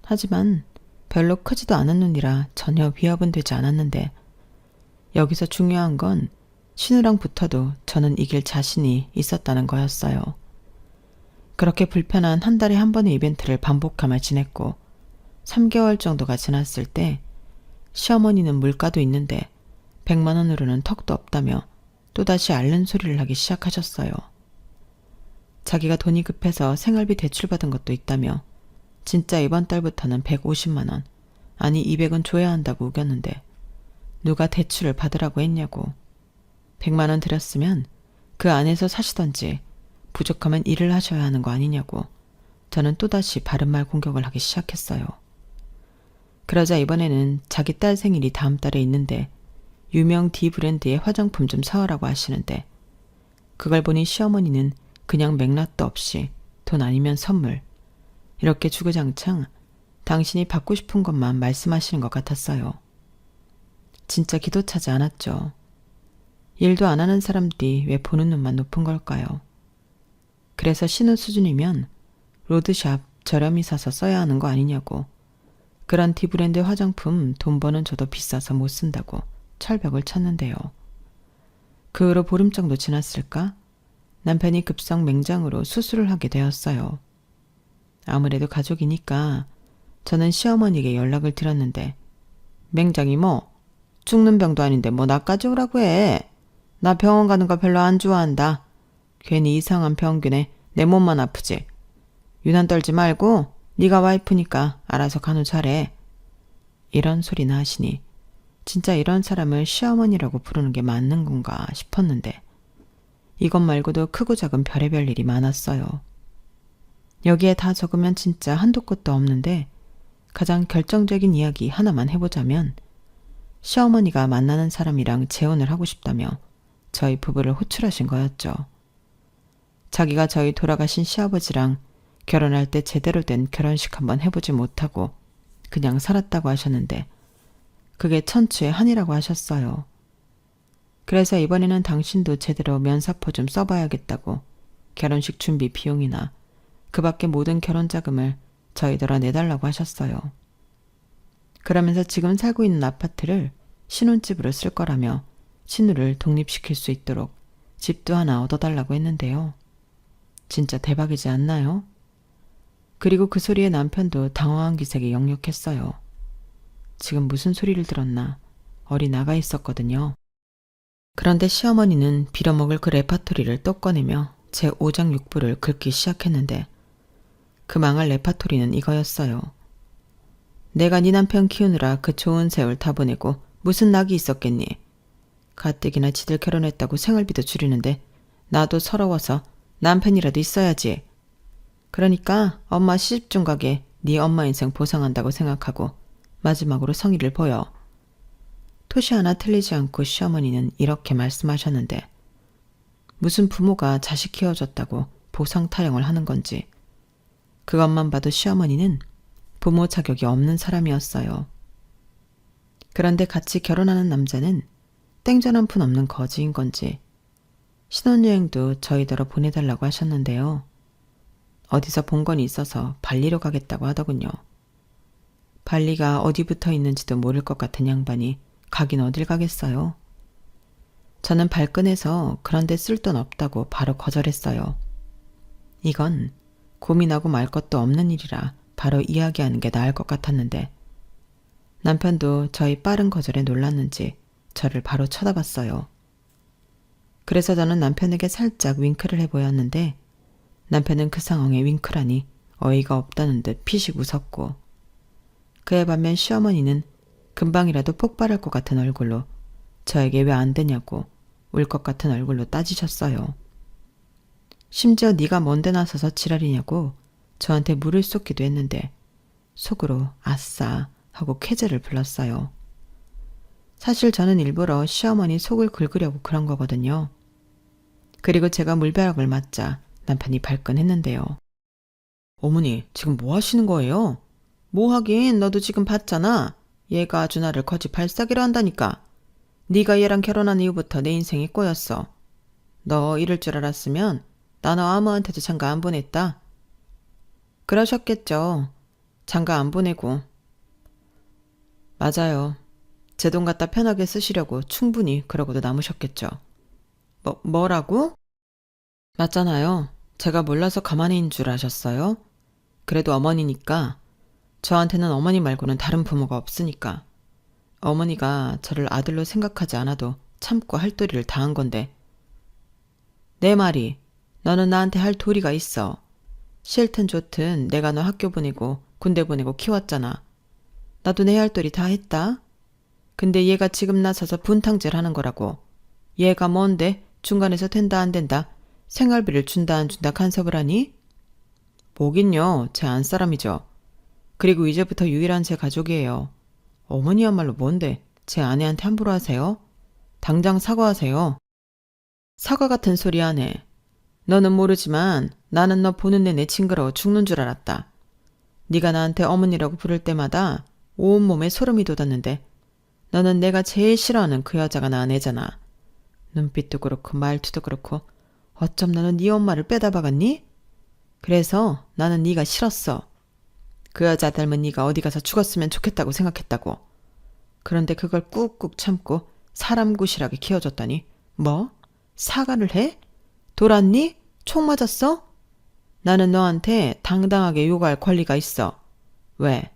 하지만 별로 크지도 않은 눈이라 전혀 위협은 되지 않았는데 여기서 중요한 건 신우랑 붙어도 저는 이길 자신이 있었다는 거였어요. 그렇게 불편한 한 달에 한 번의 이벤트를 반복하며 지냈고 3개월 정도가 지났을 때 시어머니는 물가도 있는데 100만 원으로는 턱도 없다며 또다시 앓는 소리를 하기 시작하셨어요. 자기가 돈이 급해서 생활비 대출받은 것도 있다며 진짜 이번 달부터는 150만 원, 아니 200은 줘야 한다고 우겼는데 누가 대출을 받으라고 했냐고. 100만 원 들였으면 그 안에서 사시던지 부족하면 일을 하셔야 하는 거 아니냐고 저는 또다시 바른말 공격을 하기 시작했어요. 그러자 이번에는 자기 딸 생일이 다음 달에 있는데 유명 D 브랜드의 화장품 좀 사오라고 하시는데 그걸 보니 시어머니는 그냥 맥락도 없이 돈 아니면 선물 이렇게 주구장창 당신이 받고 싶은 것만 말씀하시는 것 같았어요. 진짜 기도 차지 않았죠. 일도 안 하는 사람들이 왜 보는 눈만 높은 걸까요? 그래서 신혼 수준이면 로드샵 저렴히 사서 써야 하는 거 아니냐고 그런 D브랜드 화장품 돈 버는 저도 비싸서 못 쓴다고 철벽을 쳤는데요. 그 후로 보름 정도 지났을까? 남편이 급성 맹장으로 수술을 하게 되었어요. 아무래도 가족이니까 저는 시어머니에게 연락을 드렸는데 맹장이 뭐 죽는 병도 아닌데 뭐 나까지 오라고 해. 나 병원 가는 거 별로 안 좋아한다. 괜히 이상한 병균에 내 몸만 아프지. 유난 떨지 말고 네가 와이프니까 알아서 간호잘해. 이런 소리나 하시니 진짜 이런 사람을 시어머니라고 부르는 게 맞는 건가 싶었는데 이것 말고도 크고 작은 별의별 일이 많았어요. 여기에 다 적으면 진짜 한도 끝도 없는데 가장 결정적인 이야기 하나만 해보자면 시어머니가 만나는 사람이랑 재혼을 하고 싶다며 저희 부부를 호출하신 거였죠. 자기가 저희 돌아가신 시아버지랑 결혼할 때 제대로 된 결혼식 한번 해보지 못하고 그냥 살았다고 하셨는데 그게 천추의 한이라고 하셨어요. 그래서 이번에는 당신도 제대로 면사포 좀 써봐야겠다고 결혼식 준비 비용이나 그 밖에 모든 결혼 자금을 저희들아 내달라고 하셨어요. 그러면서 지금 살고 있는 아파트를 신혼집으로 쓸 거라며 신우를 독립시킬 수 있도록 집도 하나 얻어달라고 했는데요. 진짜 대박이지 않나요? 그리고 그 소리에 남편도 당황한 기색이 역력했어요. 지금 무슨 소리를 들었나 어리 나가 있었거든요. 그런데 시어머니는 빌어먹을 그 레파토리를 또 꺼내며 제 오장육부를 긁기 시작했는데 그 망할 레파토리는 이거였어요. 내가 네 남편 키우느라 그 좋은 세월 다 보내고 무슨 낙이 있었겠니? 가뜩이나 지들 결혼했다고 생활비도 줄이는데 나도 서러워서 남편이라도 있어야지. 그러니까 엄마 시집좀 가게 네 엄마 인생 보상한다고 생각하고 마지막으로 성의를 보여. 토시 하나 틀리지 않고 시어머니는 이렇게 말씀하셨는데 무슨 부모가 자식 키워줬다고 보상 타령을 하는 건지 그것만 봐도 시어머니는 부모 자격이 없는 사람이었어요. 그런데 같이 결혼하는 남자는 땡전 한 푼 없는 거지인 건지 신혼여행도 저희더러 보내달라고 하셨는데요. 어디서 본 건 있어서 발리로 가겠다고 하더군요. 발리가 어디 붙어 있는지도 모를 것 같은 양반이 가긴 어딜 가겠어요. 저는 발끈해서 그런데 쓸 돈 없다고 바로 거절했어요. 이건 고민하고 말 것도 없는 일이라 바로 이야기하는 게 나을 것 같았는데 남편도 저희 빠른 거절에 놀랐는지 저를 바로 쳐다봤어요. 그래서 저는 남편에게 살짝 윙크를 해보였는데 남편은 그 상황에 윙크라니 어이가 없다는 듯 피식 웃었고 그에 반면 시어머니는 금방이라도 폭발할 것 같은 얼굴로 저에게 왜 안 되냐고 울 것 같은 얼굴로 따지셨어요. 심지어 네가 뭔데 나서서 지랄이냐고 저한테 물을 쏟기도 했는데 속으로 아싸 하고 쾌재를 불렀어요. 사실 저는 일부러 시어머니 속을 긁으려고 그런 거거든요. 그리고 제가 물벼락을 맞자 남편이 발끈했는데요. 어머니, 지금 뭐 하시는 거예요? 뭐 하긴 너도 지금 봤잖아. 얘가 아주 나를 거지 발사기로 한다니까. 네가 얘랑 결혼한 이후부터 내 인생이 꼬였어. 너 이럴 줄 알았으면 나 너 아무한테도 장가 안 보냈다. 그러셨겠죠. 장가 안 보내고. 맞아요. 제 돈 갖다 편하게 쓰시려고 충분히 그러고도 남으셨겠죠. 뭐라고? 맞잖아요. 제가 몰라서 가만히 있는 줄 아셨어요? 그래도 어머니니까 저한테는 어머니 말고는 다른 부모가 없으니까 어머니가 저를 아들로 생각하지 않아도 참고 할 도리를 다한 건데 내 말이 너는 나한테 할 도리가 있어. 싫든 좋든 내가 너 학교 보내고 군대 보내고 키웠잖아. 나도 내 할 도리 다 했다. 근데 얘가 지금 나서서 분탕질 하는 거라고. 얘가 뭔데 중간에서 된다 안 된다 생활비를 준다 안 준다 간섭을 하니? 뭐긴요. 제 안사람이죠. 그리고 이제부터 유일한 제 가족이에요. 어머니야말로 뭔데 제 아내한테 함부로 하세요? 당장 사과하세요. 사과 같은 소리 하네. 너는 모르지만 나는 너 보는 내내 징그러워 죽는 줄 알았다. 네가 나한테 어머니라고 부를 때마다 온몸에 소름이 돋았는데 너는 내가 제일 싫어하는 그 여자가 낳은 애잖아. 눈빛도 그렇고 말투도 그렇고 어쩜 너는 네 엄마를 빼다 박았니? 그래서 나는 네가 싫었어. 그 여자 닮은 네가 어디 가서 죽었으면 좋겠다고 생각했다고. 그런데 그걸 꾹꾹 참고 사람 구실하게 키워줬더니 뭐? 사과를 해? 돌았니? 총 맞았어? 나는 너한테 당당하게 요구할 권리가 있어. 왜?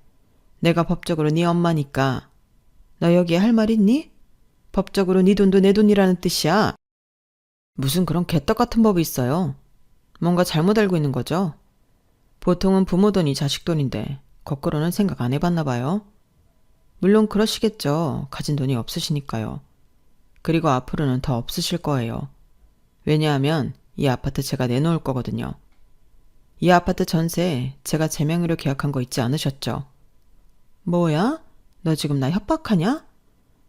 내가 법적으로 네 엄마니까. 너 여기에 할 말 있니? 법적으로 네 돈도 내 돈이라는 뜻이야. 무슨 그런 개떡 같은 법이 있어요. 뭔가 잘못 알고 있는 거죠. 보통은 부모 돈이 자식 돈인데 거꾸로는 생각 안 해봤나 봐요. 물론 그러시겠죠. 가진 돈이 없으시니까요. 그리고 앞으로는 더 없으실 거예요. 왜냐하면 이 아파트 제가 내놓을 거거든요. 이 아파트 전세 제가 제 명의로 계약한 거 잊지 않으셨죠? 뭐야? 너 지금 나 협박하냐?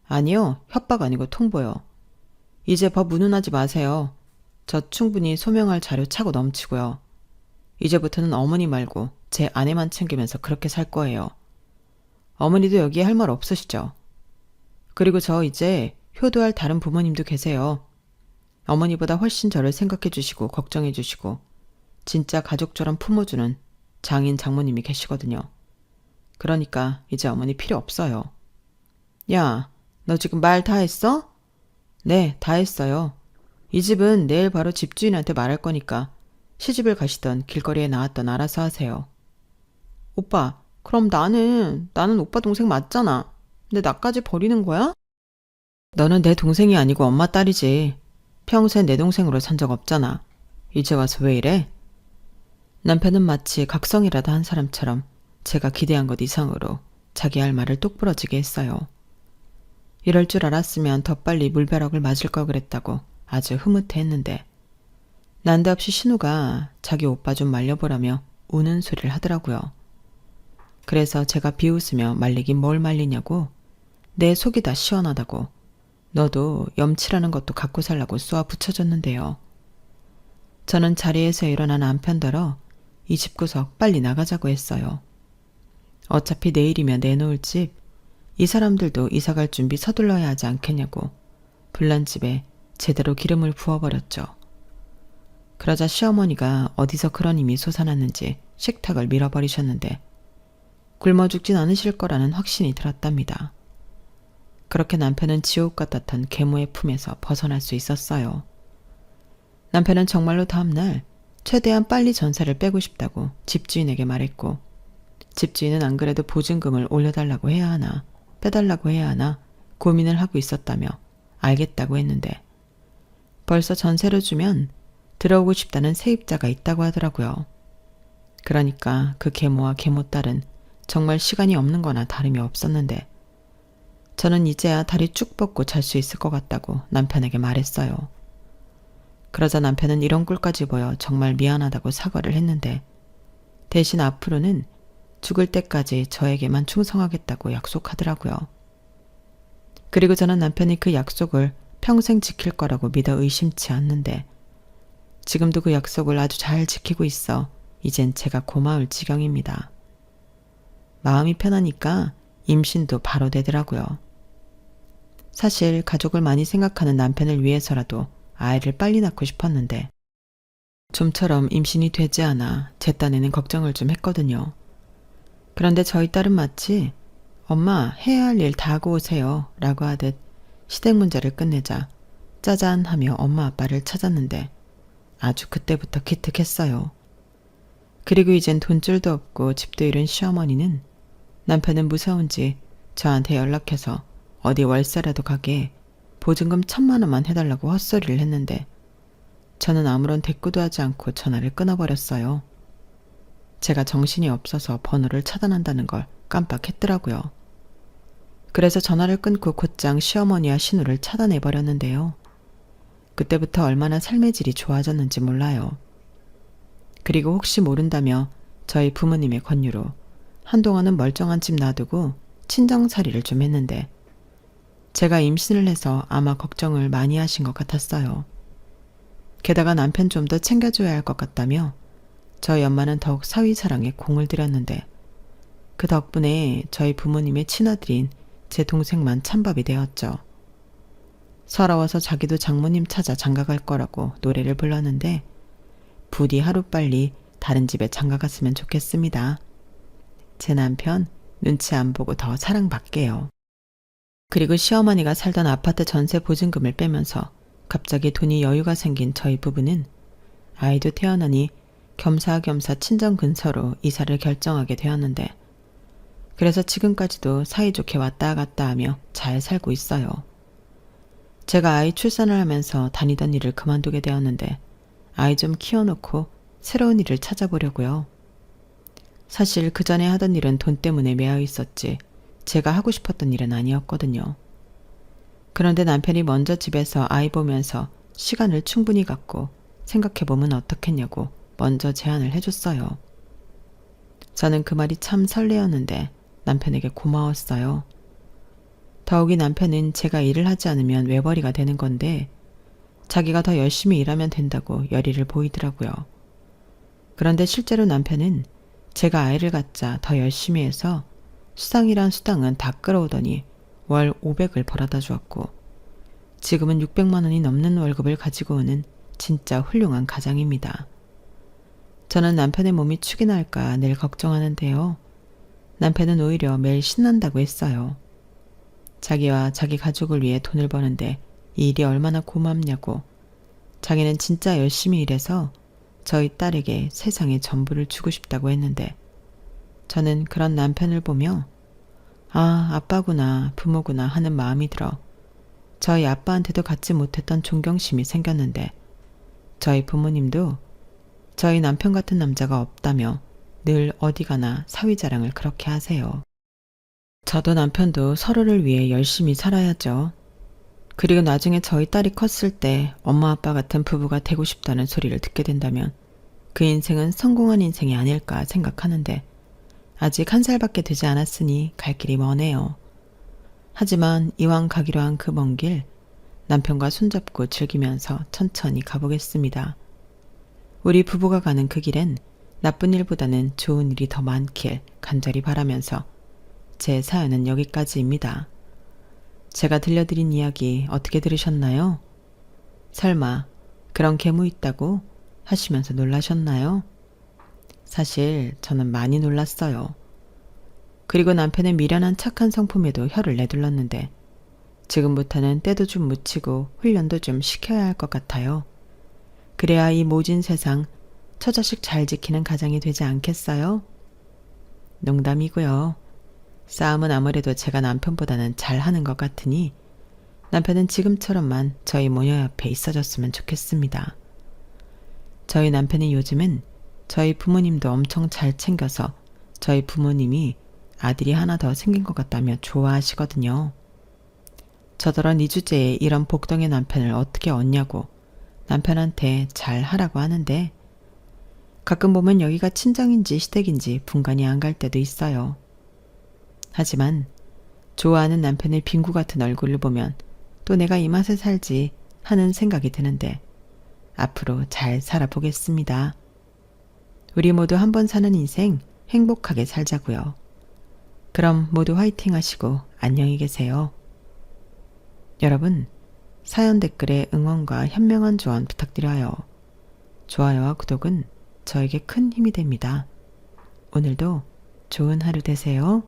아니요, 협박 아니고 통보요. 이제 법 운운하지 마세요. 저 충분히 소명할 자료 차고 넘치고요. 이제부터는 어머니 말고 제 아내만 챙기면서 그렇게 살 거예요. 어머니도 여기에 할 말 없으시죠? 그리고 저 이제 효도할 다른 부모님도 계세요. 어머니보다 훨씬 저를 생각해 주시고 걱정해 주시고 진짜 가족처럼 품어주는 장인 장모님이 계시거든요. 그러니까 이제 어머니 필요 없어요. 야, 너 지금 말 다 했어? 네, 다 했어요. 이 집은 내일 바로 집주인한테 말할 거니까 시집을 가시던 길거리에 나왔던 알아서 하세요. 오빠, 그럼 나는 오빠 동생 맞잖아. 근데 나까지 버리는 거야? 너는 내 동생이 아니고 엄마 딸이지. 평생 내 동생으로 산 적 없잖아. 이제 와서 왜 이래? 남편은 마치 각성이라도 한 사람처럼 제가 기대한 것 이상으로 자기 할 말을 똑부러지게 했어요. 이럴 줄 알았으면 더 빨리 물벼락을 맞을 걸 그랬다고 아주 흐뭇해했는데 난데없이 신우가 자기 오빠 좀 말려보라며 우는 소리를 하더라고요. 그래서 제가 비웃으며 말리긴 뭘 말리냐고 내 속이 다 시원하다고 너도 염치라는 것도 갖고 살라고 쏘아 붙여줬는데요. 저는 자리에서 일어나 남편더러 이 집구석 빨리 나가자고 했어요. 어차피 내일이면 내놓을 집, 이 사람들도 이사갈 준비 서둘러야 하지 않겠냐고 불난 집에 제대로 기름을 부어버렸죠. 그러자 시어머니가 어디서 그런 힘이 솟아났는지 식탁을 밀어버리셨는데 굶어 죽진 않으실 거라는 확신이 들었답니다. 그렇게 남편은 지옥 같았던 계모의 품에서 벗어날 수 있었어요. 남편은 정말로 다음날 최대한 빨리 전세를 빼고 싶다고 집주인에게 말했고 집주인은 안 그래도 보증금을 올려달라고 해야 하나 빼달라고 해야 하나 고민을 하고 있었다며 알겠다고 했는데 벌써 전세를 주면 들어오고 싶다는 세입자가 있다고 하더라고요. 그러니까 그 계모와 계모딸은 정말 시간이 없는 거나 다름이 없었는데 저는 이제야 다리 쭉 뻗고 잘 수 있을 것 같다고 남편에게 말했어요. 그러자 남편은 이런 꼴까지 보여 정말 미안하다고 사과를 했는데 대신 앞으로는 죽을 때까지 저에게만 충성하겠다고 약속하더라고요. 그리고 저는 남편이 그 약속을 평생 지킬 거라고 믿어 의심치 않는데 지금도 그 약속을 아주 잘 지키고 있어 이젠 제가 고마울 지경입니다. 마음이 편하니까 임신도 바로 되더라고요. 사실 가족을 많이 생각하는 남편을 위해서라도 아이를 빨리 낳고 싶었는데 좀처럼 임신이 되지 않아 제 딴에는 걱정을 좀 했거든요. 그런데 저희 딸은 마치 엄마 해야 할 일 다 하고 오세요 라고 하듯 시댁 문제를 끝내자 짜잔 하며 엄마 아빠를 찾았는데 아주 그때부터 기특했어요. 그리고 이젠 돈줄도 없고 집도 잃은 시어머니는 남편은 무서운지 저한테 연락해서 어디 월세라도 가게 보증금 1,000만 원만 해달라고 헛소리를 했는데 저는 아무런 대꾸도 하지 않고 전화를 끊어버렸어요. 제가 정신이 없어서 번호를 차단한다는 걸 깜빡했더라고요. 그래서 전화를 끊고 곧장 시어머니와 신우를 차단해버렸는데요. 그때부터 얼마나 삶의 질이 좋아졌는지 몰라요. 그리고 혹시 모른다며 저희 부모님의 권유로 한동안은 멀쩡한 집 놔두고 친정살이를 좀 했는데 제가 임신을 해서 아마 걱정을 많이 하신 것 같았어요. 게다가 남편 좀 더 챙겨줘야 할 것 같다며 저희 엄마는 더욱 사위 사랑에 공을 들였는데 그 덕분에 저희 부모님의 친아들인 제 동생만 찬밥이 되었죠. 서러워서 자기도 장모님 찾아 장가갈 거라고 노래를 불렀는데 부디 하루빨리 다른 집에 장가갔으면 좋겠습니다. 제 남편 눈치 안 보고 더 사랑받게요. 그리고 시어머니가 살던 아파트 전세 보증금을 빼면서 갑자기 돈이 여유가 생긴 저희 부부는 아이도 태어나니 겸사겸사 친정 근처로 이사를 결정하게 되었는데 그래서 지금까지도 사이좋게 왔다 갔다 하며 잘 살고 있어요. 제가 아이 출산을 하면서 다니던 일을 그만두게 되었는데 아이 좀 키워놓고 새로운 일을 찾아보려고요. 사실 그 전에 하던 일은 돈 때문에 매여 있었지 제가 하고 싶었던 일은 아니었거든요. 그런데 남편이 먼저 집에서 아이 보면서 시간을 충분히 갖고 생각해보면 어떻겠냐고 먼저 제안을 해줬어요. 저는 그 말이 참 설레었는데 남편에게 고마웠어요. 더욱이 남편은 제가 일을 하지 않으면 외벌이가 되는 건데 자기가 더 열심히 일하면 된다고 열의를 보이더라고요. 그런데 실제로 남편은 제가 아이를 갖자 더 열심히 해서 수당이란 수당은 다 끌어오더니 월 500을 벌어다 주었고 지금은 600만 원이 넘는 월급을 가지고 오는 진짜 훌륭한 가장입니다. 저는 남편의 몸이 축이 날까 늘 걱정하는데요. 남편은 오히려 매일 신난다고 했어요. 자기와 자기 가족을 위해 돈을 버는데 이 일이 얼마나 고맙냐고 자기는 진짜 열심히 일해서 저희 딸에게 세상의 전부를 주고 싶다고 했는데 저는 그런 남편을 보며 아, 아빠구나, 부모구나 하는 마음이 들어 저희 아빠한테도 갖지 못했던 존경심이 생겼는데 저희 부모님도 저희 남편 같은 남자가 없다며 늘 어디 가나 사위 자랑을 그렇게 하세요. 저도 남편도 서로를 위해 열심히 살아야죠. 그리고 나중에 저희 딸이 컸을 때 엄마 아빠 같은 부부가 되고 싶다는 소리를 듣게 된다면 그 인생은 성공한 인생이 아닐까 생각하는데 아직 1살밖에 되지 않았으니 갈 길이 머네요. 하지만 이왕 가기로 한 그 먼 길 남편과 손잡고 즐기면서 천천히 가보겠습니다. 우리 부부가 가는 그 길엔 나쁜 일보다는 좋은 일이 더 많길 간절히 바라면서 제 사연은 여기까지입니다. 제가 들려드린 이야기 어떻게 들으셨나요? 설마 그런 계모 있다고 하시면서 놀라셨나요? 사실 저는 많이 놀랐어요. 그리고 남편의 미련한 착한 성품에도 혀를 내둘렀는데 지금부터는 때도 좀 묻히고 훈련도 좀 시켜야 할 것 같아요. 그래야 이 모진 세상 처자식 잘 지키는 가장이 되지 않겠어요? 농담이고요. 싸움은 아무래도 제가 남편보다는 잘하는 것 같으니 남편은 지금처럼만 저희 모녀 옆에 있어줬으면 좋겠습니다. 저희 남편이 요즘은 저희 부모님도 엄청 잘 챙겨서 저희 부모님이 아들이 하나 더 생긴 것 같다며 좋아하시거든요. 저더러 2주째에 이런 복덩이 남편을 어떻게 얻냐고 남편한테 잘 하라고 하는데 가끔 보면 여기가 친정인지 시댁인지 분간이 안 갈 때도 있어요. 하지만 좋아하는 남편의 빙구 같은 얼굴을 보면 또 내가 이 맛에 살지 하는 생각이 드는데 앞으로 잘 살아보겠습니다. 우리 모두 한 번 사는 인생 행복하게 살자고요. 그럼 모두 화이팅 하시고 안녕히 계세요. 여러분, 사연 댓글에 응원과 현명한 조언 부탁드려요. 좋아요와 구독은 저에게 큰 힘이 됩니다. 오늘도 좋은 하루 되세요.